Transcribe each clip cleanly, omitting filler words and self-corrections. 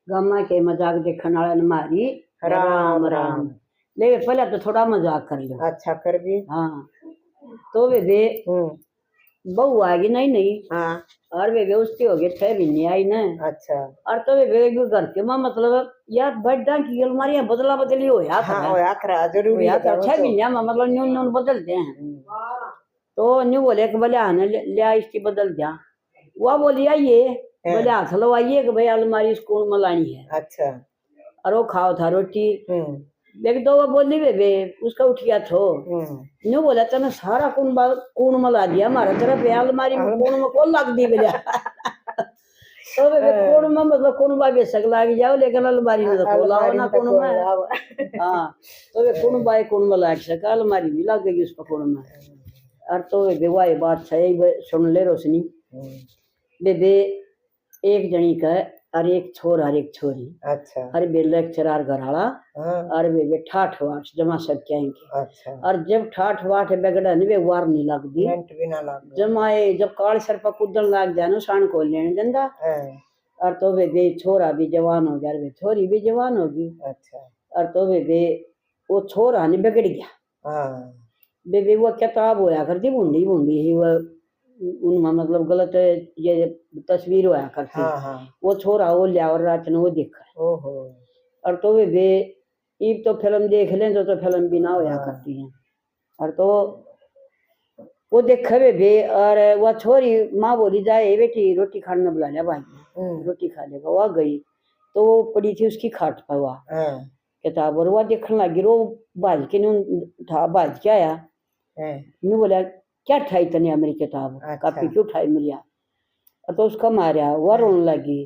Gamma के मजाक देखने वाला ने मारी राम राम। ले पहले तो थोड़ा मजाक कर लो। अच्छा कर भी। हाँ तो वे बहू आ गई नहीं नहीं। हाँ और वे उसकी हो गए 6 महीने आई ना। अच्छा। और तो वे घर के मां मतलब यार बड़ा की अलमारियां बदला बदली हो यार। हाँ होया करा जरूरी है। 6 महीने में मतलब न्यू न्यू बदलते हैं। तो न्यू बोले कि बोले आने लिया इसकी बदल दिया। वह बोली आइए बोले हाथ लवाइए कि भाई अलमारी स्कूल में लानी है। अच्छा। और वो खाओ था रोटी। देख दो वो बोली वे उसका उठ गया थो। न्यू बोला तने सारा कूण मला दिया हमारा तरफ अलमारी में कूण में कौन लग दी बोलिया। तो वे कूण में मतलब कूण बा बेसक लाग जाओ लेकिन अलमारी में तो खोलाओ ना कूण में। हाँ तो वे कूण बाय कूण में लाग सका अलमारी नहीं लगेगी उसको कूण में। और तो वे वाई बात सही सुन ले रोशनी। बेबे एक जनी का और एक छोर और एक छोरी। अच्छा। अरे बे लेक्चरार घराला। और वे ठाठ वाठ जमा सब कहेंगे। अच्छा। और जब ठाठ वाठ बिगड़ा नहीं वे वार नहीं लगदी। मिनट भी ना लग जमाए जब काल सर पर कूदन लग जाए ना शान को लेने जंदा। और तो वे छोरा भी जवान हो गया वे छोरी भी जवान होगी। अच्छा। और तो वे वो छोरा नहीं बिगड़ गया। वे वो किताब होया करती बूंदी बूंदी ही वो उनमें मतलब गलत ये तस्वीर होया करती। हाँ। वो छोरा वो लिया और रात ने वो देखा। ओहो। और तो वे एक तो फिल्म देख लें तो फिल्म भी ना होया करती हैं। और तो वो देखे वे और वह छोरी माँ बोली जाए बेटी रोटी खाने बुला लिया भाई रोटी खा लेगा। वह गई तो वो पड़ी थी उसकी खाट पर हुआ किताब और वह देखने लगी रो बाज के था बाज के आया। मैं बोला क्या ठाई तने मेरी किताब। अच्छा। कापी क्यों ठाई मिलिया। और तो उसका मारा वह रोने लगी।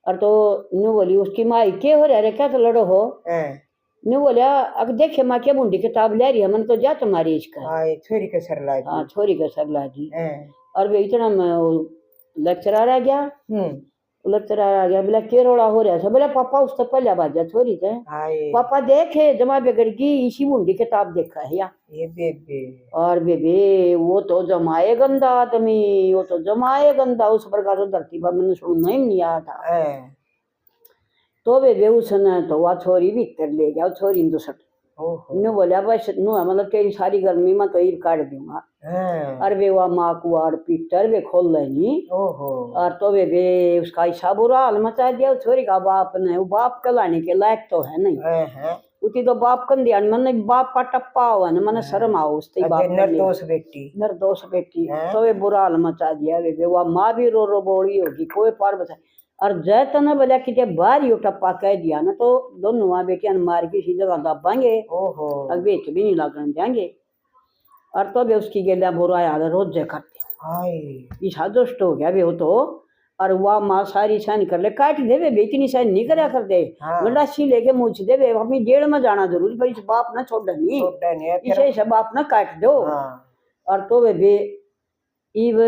और तो न्यू बोली उसकी माँ के हो रहा क्या तो लड़ो हो। न्यू बोलिया अब देखे माँ क्या बूंदी किताब ले रही है मैंने तो जा तुम्हारी इसका। छोरी के सर लागी। हाँ छोरी के सर लागी। और वे इतना लेक्चरार आ गया। लेक्चरार आ गया बोला के रोड़ा हो रहा था बोला पापा उससे पहले बाजा छोरी थे। पापा देखे जमा बिगड़ गई इसी बूंदी किताब देखा है या ये बेबे। और बेबे वो तो जमाए गंदा आदमी वो तो जमाए गंदा उस प्रकार तो धरती पर मैंने सुनना ही नहीं आया था। तो बेबे उसने तो वह छोरी भीतर ले गया छोरी तो सट नु बोलिया बस नु मतलब तेरी सारी गर्मी में तो ईर काट दूंगा। और वे वह माँ कुआड़ पीटर वे खोल लेनी। और तो वे उसका ऐसा बुरा हाल मचा दिया छोरी का बाप ने वो बाप कहलाने के लायक तो है नहीं। उसी तो बाप कन दिया मैंने बाप का टप्पा हुआ ना मैंने शर्म आओ उसते बाप निर्दोष बेटी तो वे बुरा हाल मचा दिया वे वह माँ भी रो रो बोली होगी कोई पार बता। और जय तना बोला कि जब बाहर ही टप्पा कह दिया ना तो दोनों माँ बेटियां मार के इसी जगह दबाएंगे। अब बेच भी नहीं लगने देंगे। और तो वे उसकी गेलिया बुरा याद रोज करते ईसा दुष्ट हो गया वे हो तो। और वह माँ सारी सहन कर ले काट दे वे इतनी सहन नहीं करा कर दे गंडासी लेके मुझ दे वे अपनी जेल में जाना जरूरी पर इस बाप ना छोड़ नहीं इसे बाप ना काट दो। और तो वे इव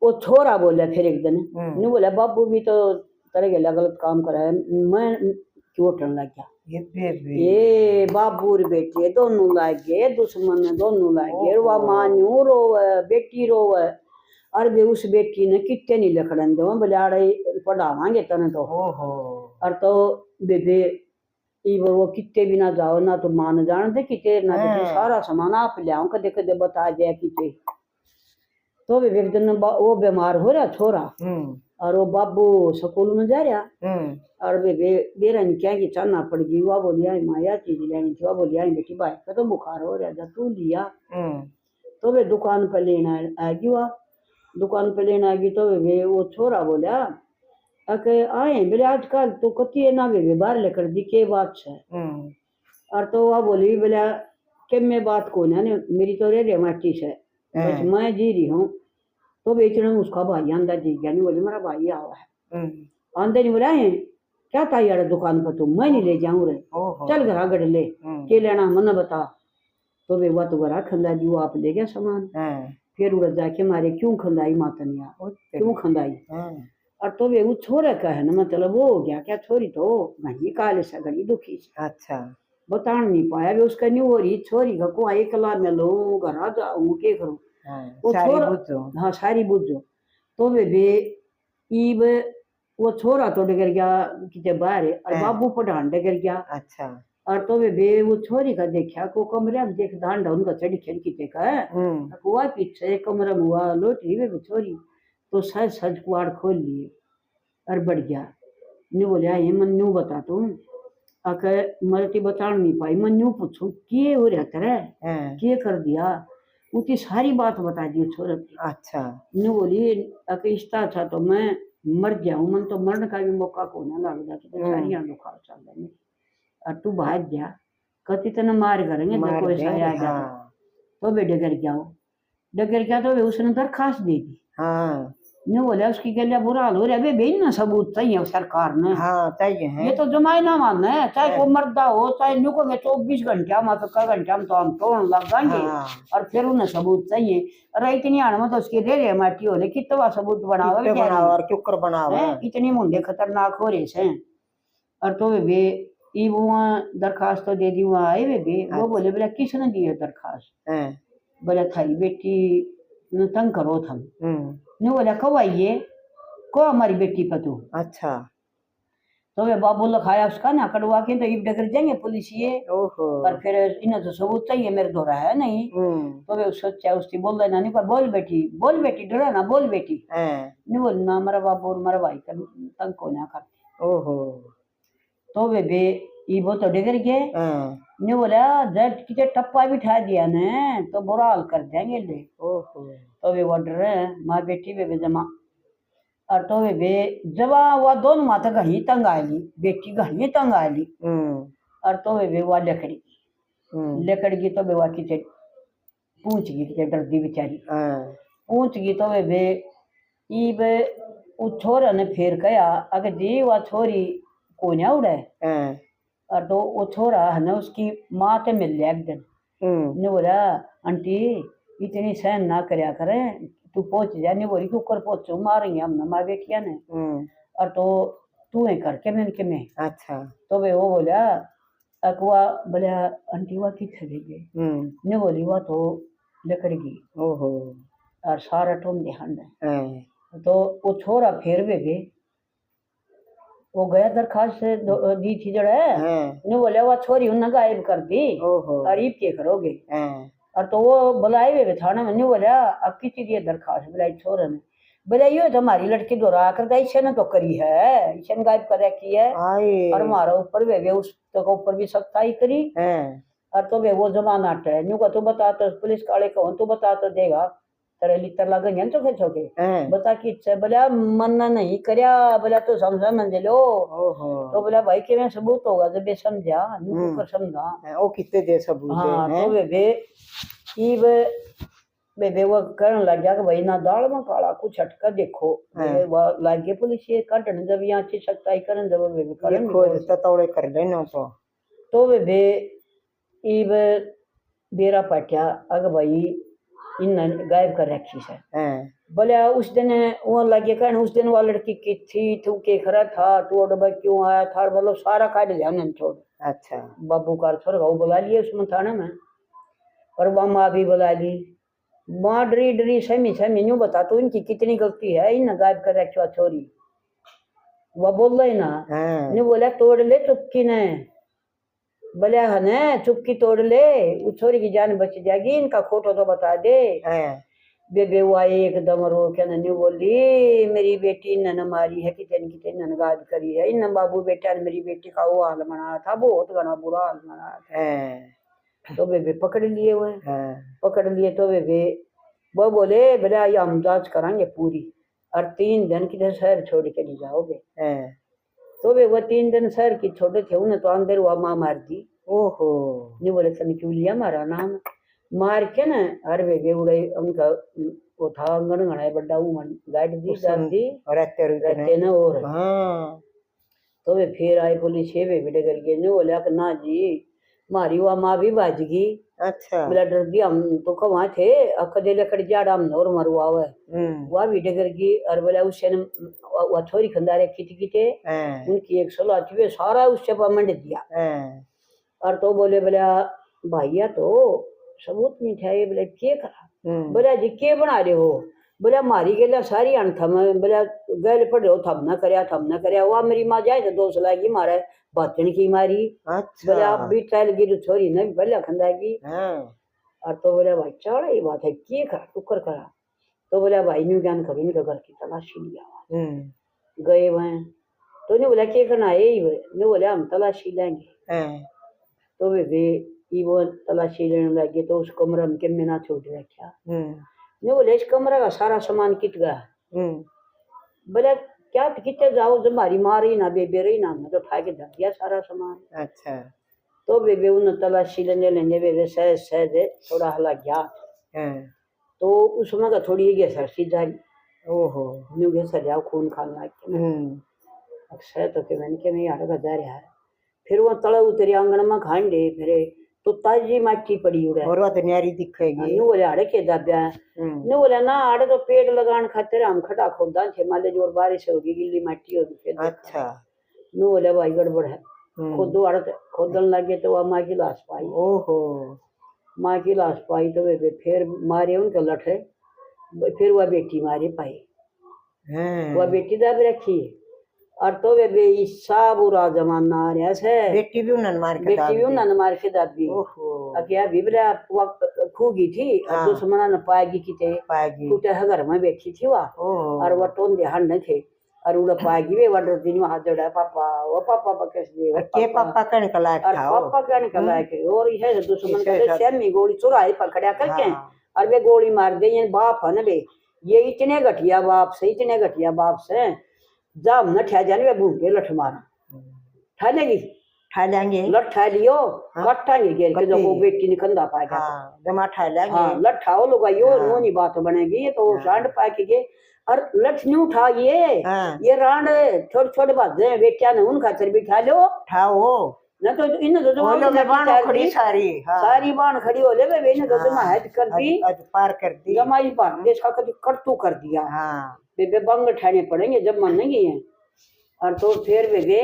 वो छोरा बोला फिर एक दिन नहीं बोला बाबू भी तो तरह गया गलत काम करा है मैं चोटन लग गया। ये बाबू रे बेटे दोनों लग गए दुश्मन दोनों लग गए वह माँ न्यू रोवे बेटी रोवे। और वे उस बेटी ने कितने नहीं लखड़न दो बोले पढ़ावांगे तने तो। और तो बेबे वो कितने भी ना जाओ ना तो मान जान दे कितने ना सारा सामान आप ले आओ कदे कदे बता जाए कितने। तो एक दिन वो बीमार हो रहा छोरा और वो बाबू स्कूल में जा रहा। और वे बेरा ने क्या कि चाहना पड़ गई वह बोली आई माया चीज लेनी थी वह बोली आई बेटी भाई का तो बुखार हो रहा था तू लिया। तो वे दुकान पर लेना आ गई वह दुकान पर लेना आ गई तो वे वो छोरा बोला अके आए बोले आजकल तो कती है ना वे बाहर लेकर दी के बात है। और तो वह बोली बोला कि मैं बात को ना मेरी तो रे माटी से बस मैं जी रही हूँ। तो बेचने उसका भाई अंदर जी गया नहीं बोले मेरा भाई आवा है अंदर नहीं बोला क्या था यार दुकान पर तुम मैं नहीं ले जाऊं रे चल घर गड़ ले के लेना मन बता। तो वे वो तो घरा खंदा जी वो आप ले गया सामान फिर उड़ जाके मारे क्यों खंदाई मातनिया क्यों खंदाई। और तो वे वो छोरे का है ना मतलब वो हो गया क्या छोरी तो घड़ी काले से घड़ी दुखी से। अच्छा बता नहीं पाया वे उसका नहीं हो रही छोरी का को एक कला में लो घर जाऊँ के करूँ वो छोरा हाँ सारी बुझो। तो वे इब वो छोरा तो डगर गया किते बाहर और बाबू पठान डगर गया। अच्छा। और तो वे वो छोरी का देखा को कमरे में देख डांडा उनका चढ़ी खिड़की पे का हुआ पीछे कमरा में हुआ लोटी वे छोरी तो सच सच कुआड़ खोल लिए और बढ़ गया। न्यू बोलिया ये मन न्यू बता तू अगर मल्टी बता नहीं पाई मैं न्यू पूछूं किए हो रहा तेरे किए कर दिया उसकी सारी बात बता दी छोरे की। अच्छा। न्यू बोली अगर इष्टा था तो मैं मर जाऊं मन तो मरने का भी मौका को ना लग जाता सारी आंखों खा चल रही और तू भाग जा कति तना मार करेंगे जब कोई सा आ जाता तो वे डगर गया तो वे उसने दरखास्त दे दी। हाँ ने बोला उसकी गलिया बुरा हाल हो रहा है भाई ना सबूत चाहिए सरकार ने। हाँ चाहिए है ये तो जमाई ना मानना है चाहे को मर्दा हो चाहे न्यू को 24 घंटे में का घंटा में तो हम तोड़ लग जाएंगे। और फिर उन्हें सबूत चाहिए अरे इतनी आने में तो उसकी रे माटी हो रही कितना सबूत बनावा और क्यों बनावा इतनी मुंडे खतरनाक हो रहे से। और तो वे ई वहाँ दरखास्त तो दे दी वहाँ आए वे वो बोले बोला किसने दी है दरखास्त बोला थारी बेटी ने तंग करो थम ने बोला कब आइए को हमारी बेटी पर तू। अच्छा। तो वे बाबू लिखाया उसका ना कड़वा के तो इब डगर जाएंगे पुलिस ये और फिर इन्हें तो सबूत चाहिए मेरे दो रहा है नहीं। तो वे सोचा उसकी बोल देना नहीं पर बोल बेटी डरा ना बोल बेटी नहीं बोलना मेरा बाबू और मेरा भाई का तंग को ना करते। ओहो तो वे ये वो तो डगर गए ने बोला जब किसी टप्पा बिठा दिया ने तो बुरा हाल कर देंगे ले। ओहो तो वे ऑर्डर है माँ बेटी वे जमा और तो वे जवा वो दोनों माता घड़ी तंग आली बेटी घड़ी तंग आली और तो वे वो लकड़ी की तो वे वो किसे पूछ गई किसे डरदी बेचारी पूछ गई तो वे इब उस छोरा ने फिर कहा अगर दी वो छोरी को ना उड़े और तो वो छोरा है ना उसकी माँ ते मिल लिया एक दिन ने बोला आंटी इतनी सहन ना करया करें तू पहुंच जा नहीं बोली ऊपर पहुंचू मारेंगे हमने माँ बेटिया ने और तो तू है करके मैं के में। अच्छा। तो वे वो बोला अकवा बोला आंटी वो किथे गई ने बोली वो तो लकड़ी की ओहो और सारा टोम ध्यान है। तो वो छोरा फिर वे गए वो गया दरखास्त से दी थी जड़ ने बोले वो छोरी उन्हें गायब कर दी और ये क्या करोगे। और तो वो बुलाए हुए थाने में नहीं बोला अब किसी की दरखास्त बुलाई छोरे ने बोला ये तो हमारी लड़की दोहरा कर इसे ने तो करी है इसे ने गायब कर रखी है और हमारा ऊपर वे उस तो ऊपर भी सख्ताई करी और तो वे वो जमाना है न्यू का तो बता तो पुलिस काले को तो बता तो देगा तेरे लिटर लगेंगे छोटे छोटे बता कि इच्छा बोला मन नहीं करया बोला तो समझा मंजे लो तो बोला भाई के मैं सबूत होगा जब ये समझा न्यू कर समझा ओ कितने दे सबूत। हाँ तो वे इब वे वो करने लग गया कि भाई ना दाल में काला कुछ हटका देखो वो लग गए पुलिस ये काटने जब यहाँ अच्छी सख्ताई करने जब वे करें तौड़े कर लेना तो वे इब बेरा पटिया अग भाई इन गायब कर रखी है बोले उस दिन वो लगे कहने उस दिन वो लड़की की थी तू के खरा था तू डबा क्यों आया था बोलो सारा काट लिया उन्होंने छोड़। अच्छा। बाबू का छोड़ वो बुला लिए उसमें थाने में और माँ भी बुला ली माँ डरी समी यूँ बता तो इनकी कितनी गलती है इन गायब कर रखी छोरी वो बोल रही ना नहीं बोला तोड़ ले चुपकी ने बोले हने चुपकी तोड़ ले उस छोरी की जान बच जाएगी इनका खोटो तो बता दे। बेबे हुआ एकदम रो के नन्ही बोली मेरी बेटी ने मारी है कितने नन गायब करी है इन बाबू बेटा ने मेरी बेटी का वो हाल मनाया था बहुत घना बुरा हाल मनाया था। तो बेबे पकड़ लिए हुए पकड़ लिए तो बेबे वो बोले बेटा ये हम जांच कराएंगे पूरी और 3 दिन किधर शहर छोड़ के नहीं जाओगे। तो वे वो 3 दिन शहर की छोटे थे उन्हें तो अंदर हुआ माँ मार दी। ओहो नहीं बोले तने क्यों लिया हमारा नाम मार के ना अरे वे उड़े उनका वो था अंगन गणाए बड़ा गाइड दी जाती रहते ना और तो वे फिर आए पुलिस वे बेटे करके नहीं बोला कि ना जी हमारी वहाँ माँ भी बाज गई। अच्छा। बोला डर गया हम तो वहाँ थे कदे लकड़ जाड़ा हम नौर मरवा हुआ वह भी डगर गई और बोला उससे वह छोरी खंदारे खींचे उनकी एक सलाह थी सारा उससे मंड दिया। और तो बोले बोला भैया तो सबूत नहीं था ये बोले के करा बोला जी के बना रहे हो बोले हमारी गेला सारी अन थम बोले गल पड़ो थम ना करया वो मेरी माँ जाए तो दोस्त लागी मारे बातन की मारी अच्छा बोले आप भी टहल गिर छोरी ने भी पहले खंदा की हाँ और तो बोले भाई चढ़ा ये बात है के कर टुकर करा तो बोले भाई न्यू ज्ञान करो इनके घर की तलाशी लिया गए वहां तो ने बोला के करना है ये ने बोले हम तलाशी लेंगे तो वे ये वो तलाशी लेने लगे तो उस कमरे में के मैंने छोड़ रखा ने बोले इस कमरे का सारा सामान कित गया बोले क्या कितने जाओ जब हमारी माँ रही ना बेबे रही ना मैं तो उठा के धर दिया सारा सामान अच्छा तो बेबे उन तलाशी लेने बेबे सहज सहज थोड़ा हला गया तो उसमें का थोड़ी गेसर सी जारी ओहो न्यू गेसर जाओ खून खान लाग के अक्सर तो के मैंने के मैं यार का जा रहा है फिर वो तला उतरी आंगन में खांडे फिर तो ताजी माटी पड़ी उड़े और वो तो न्यारी दिखेगी न्यू बोले आड़े के दाब्या न्यू बोले ना आड़े तो पेड़ लगान खातिर हम खड़ा खोदा थे माले जोर बारिश होगी गिल्ली माटी होगी अच्छा न्यू बोले भाई गड़बड़ है खोदो आड़े खोदन लगे तो वह माँ की लाश पाई ओहो माँ की लाश पाई तो वे फिर मारे उनके लठे फिर वह बेटी मारे पाई वह बेटी दब रखी और तो वे ईसा बुरा जमाना आ रहा से बेटी भी उन्होंने मार के दादी अकिया बिबला खूगी थी और दुश्मना न पाएगी किते कुटे घर में बैठी थी वह और वह टोन दे हंड थे और उड़ा पाएगी वे वडर दिन वहां जोड़ा पापा वो पापा बकस दे के पापा कहने का लायक था पापा कहने का लायक और यह दुश्मन का सेमी गोली चुराई पकड़ा करके और वे गोली मार गई ये बाप है ना बे ये इतने घटिया बाप से जाम न ठा जाने वे भूखे लठ मारा ठा लेंगे लठ ठा लियो कटांगे गेर के जो वो बेटी ने कंधा पाएगा जमा ठा लेंगे लठ ठाओ लगाइयो नोनी बात बनेगी ये तो सांड पाके के और लठ नहीं उठा ये रांड छोटे बाजे बेटिया ने उन खातिर बिठा लो ठाओ न तो इन तो बाण खड़ी सारी बाण खड़ी हो ले वे ने तो जमा हद कर दी पार कर दी जमाई बाण देश का कभी करतू कर दिया बेबे बंग ठाने पड़ेंगे जब मन नहीं है और तो फिर बेबे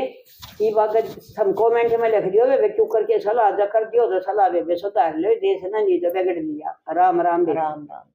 ये बात हम कमेंट में लिख दियो बेबे क्यों करके सलाह कर दियो तो सलाह बेबे सुधार ले देश ना नहीं तो बिगड़ लिया राम राम।